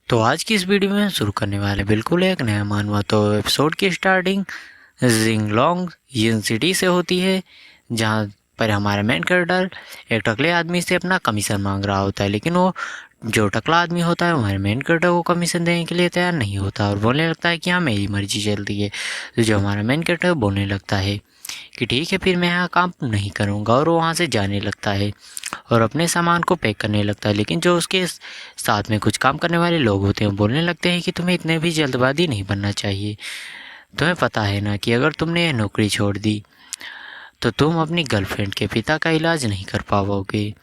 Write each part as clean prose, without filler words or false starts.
तो आज की इस वीडियो में हम शुरू करने वाले बिल्कुल एक नया मानवा। तो एपिसोड की स्टार्टिंग जिंगलोंग यिन सिटी से होती है, जहाँ पर हमारा मेन कैरेक्टर एक टकले आदमी से अपना कमीशन मांग रहा होता है, लेकिन वो जो टकला आदमी होता है हमारे मेन कैरेक्टर को कमीशन देने के लिए तैयार नहीं होता और बोलने लगता है कि हाँ मेरी मर्जी चलती है। तो जो हमारा मेन कैरेक्टर बोलने लगता है कि ठीक है फिर मैं यहाँ काम नहीं करूँगा, और वो वहाँ से जाने लगता है और अपने सामान को पैक करने लगता है। लेकिन जो उसके साथ में कुछ काम करने वाले लोग होते हैं बोलने लगते हैं कि तुम्हें इतने भी जल्दबाजी नहीं बनना चाहिए। तुम्हें पता है ना कि अगर तुमने यह नौकरी छोड़ दी तो तुम अपनी गर्लफ्रेंड के पिता का इलाज नहीं कर पाओगे।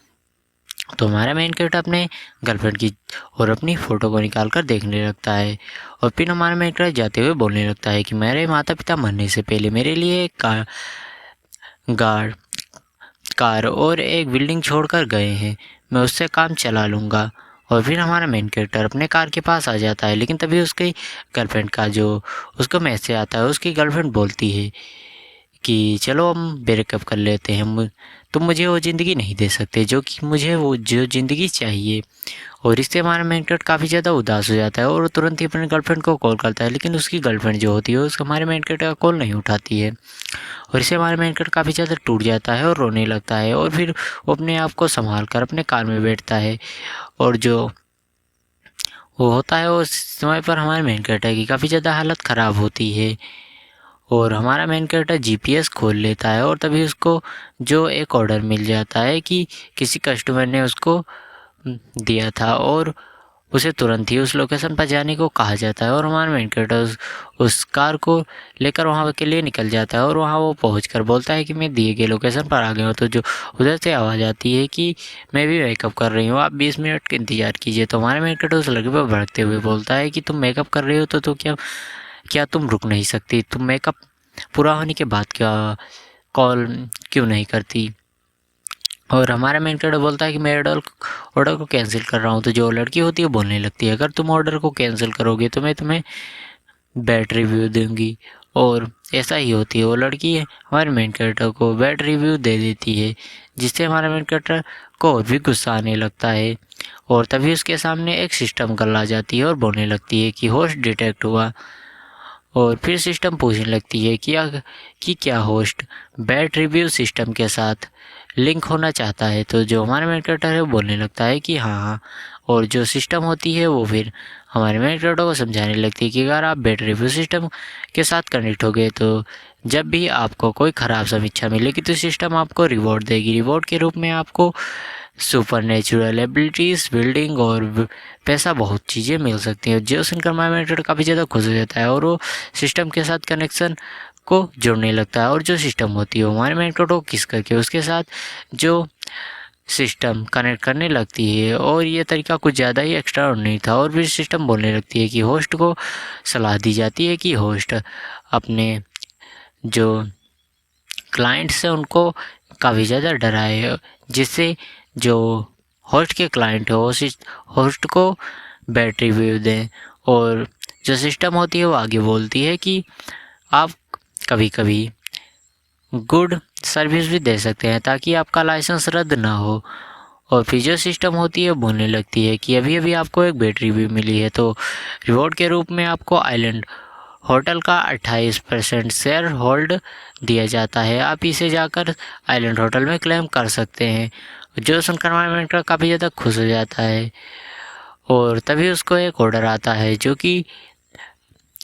तो हमारा मेन कैरेक्टर अपने गर्लफ्रेंड की और अपनी फ़ोटो को निकाल कर देखने लगता है, और फिर हमारा मेन कैरेक्टर जाते हुए बोलने लगता है कि मेरे माता पिता मरने से पहले मेरे लिए एक कार और एक बिल्डिंग छोड़कर गए हैं, मैं उससे काम चला लूँगा। और फिर हमारा मेन कैरेक्टर अपने कार के पास आ जाता है, लेकिन तभी उसकी गर्लफ्रेंड का जो उसको मैसेज आता है, उसकी गर्लफ्रेंड बोलती है कि चलो हम ब्रेकअप कर लेते हैं, तुम मुझे वो ज़िंदगी नहीं दे सकते जो कि मुझे वो जो ज़िंदगी चाहिए। और इससे हमारा मेन कैरेक्टर काफ़ी ज़्यादा उदास हो जाता है और तुरंत ही अपने गर्लफ्रेंड को कॉल करता है, लेकिन उसकी गर्लफ्रेंड जो होती है उसको हमारे मेन कैरेक्टर का कॉल नहीं उठाती है, और इससे हमारा मेन कैरेक्टर काफ़ी ज़्यादा टूट जाता है और रोने लगता है। और फिर वो अपने आप को संभाल कर अपने कार में बैठता है, और जो वो होता है उस समय पर हमारे मेन कैरेक्टर की काफ़ी ज़्यादा हालत ख़राब होती है, और हमारा मेन कैरेक्टर जीपीएस खोल लेता है और तभी उसको जो एक ऑर्डर मिल जाता है कि किसी कस्टमर ने उसको दिया था और उसे तुरंत ही उस लोकेशन पर जाने को कहा जाता है। और हमारा मेन कैरेक्टर उस कार को लेकर वहाँ के लिए निकल जाता है, और वहाँ वो पहुंचकर बोलता है कि मैं दिए गए लोकेशन पर आ गया हूँ। तो जो उधर से आवाज़ आती है कि मैं भी मेकअप कर रही हूँ, आप 20 मिनट का इंतज़ार कीजिए। तो हमारा मेन कैरेक्टर उस लड़के पर भड़कते हुए बोलता है कि तुम मेकअप कर रही हो तो क्या क्या तुम रुक नहीं सकती? तुम मेकअप पूरा होने के बाद क्या कॉल क्यों नहीं करती? और हमारा मेन कैरेक्टर बोलता है कि मैं ऑर्डर को कैंसिल कर रहा हूँ। तो जो लड़की होती है बोलने लगती है अगर तुम ऑर्डर को कैंसिल करोगे तो मैं तुम्हें बैड रिव्यू दूंगी। और ऐसा ही होती है, वो लड़की हमारे मेन कैरेक्टर को बैड रिव्यू दे देती है, जिससे हमारा मेन कैरेक्टर को और भी गुस्सा आने लगता है। और तभी उसके सामने एक सिस्टम कॉल आ जाती है और बोलने लगती है कि होस्ट डिटेक्ट हुआ। और फिर सिस्टम पूछने लगती है कि क्या होस्ट बैड रिव्यू सिस्टम के साथ लिंक होना चाहता है। तो जो हमारा मेन कैरेक्टर है वो बोलने लगता है कि हाँ हाँ। और जो सिस्टम होती है वो फिर हमारे मेन कैरेक्टर को समझाने लगती है कि अगर आप बैड रिव्यू सिस्टम के साथ कनेक्ट हो गए तो जब भी आपको कोई ख़राब समीक्षा मिलेगी तो सिस्टम आपको रिवॉर्ड देगी। रिवॉर्ड के रूप में आपको सुपर नेचुरल एबिलिटीज़, बिल्डिंग और पैसा, बहुत चीज़ें मिल सकती हैं। जो सुनकर हमारा मेन कैरेक्टर काफ़ी ज़्यादा खुश हो जाता है और वो सिस्टम के साथ कनेक्शन को जोड़ने लगता है। और जो सिस्टम होती है हमारे मेन कैरेक्टर को किस करके उसके साथ जो सिस्टम कनेक्ट करने लगती है, और ये तरीका कुछ ज़्यादा ही एक्स्ट्रा ऑर्डिनरी था। और फिर सिस्टम बोलने लगती है कि होस्ट को सलाह दी जाती है कि होस्ट अपने जो क्लाइंट्स हैं उनको काफ़ी ज़्यादा डराए, जिससे जो होस्ट के क्लाइंट है वो होस्ट को बैड रिव्यू दें। और जो सिस्टम होती है वो आगे बोलती है कि आप कभी कभी गुड सर्विस भी दे सकते हैं ताकि आपका लाइसेंस रद्द ना हो। और फिर जो सिस्टम होती है बोलने लगती है कि अभी अभी आपको एक बैड रिव्यू मिली है, तो रिवॉर्ड के रूप में आपको आइलैंड होटल का 28% शेयर होल्ड दिया जाता है, आप इसे जाकर आइलैंड होटल में क्लेम कर सकते हैं। जो सुनकर हमारा मेन कैरेक्टर काफ़ी ज़्यादा खुश हो जाता है, और तभी उसको एक ऑर्डर आता है जो कि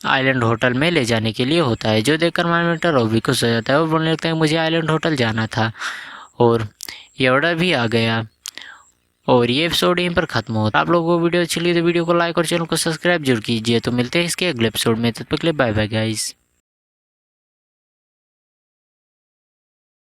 आइलैंड होटल में ले जाने के लिए होता है। जो देखकर हमारा मेन कैरेक्टर और भी खुश हो जाता है और बोलने लगता है मुझे आइलैंड होटल जाना था, और ये ऑर्डर भी आ गया। और ये एपिसोड यहीं पर खत्म होता है। आप लोगों को वीडियो अच्छी लगी तो वीडियो को लाइक और चैनल को सब्सक्राइब जरूर कीजिए। तो मिलते हैं इसके अगले एपिसोड में, तब तक के लिए बाय बाय गाइस।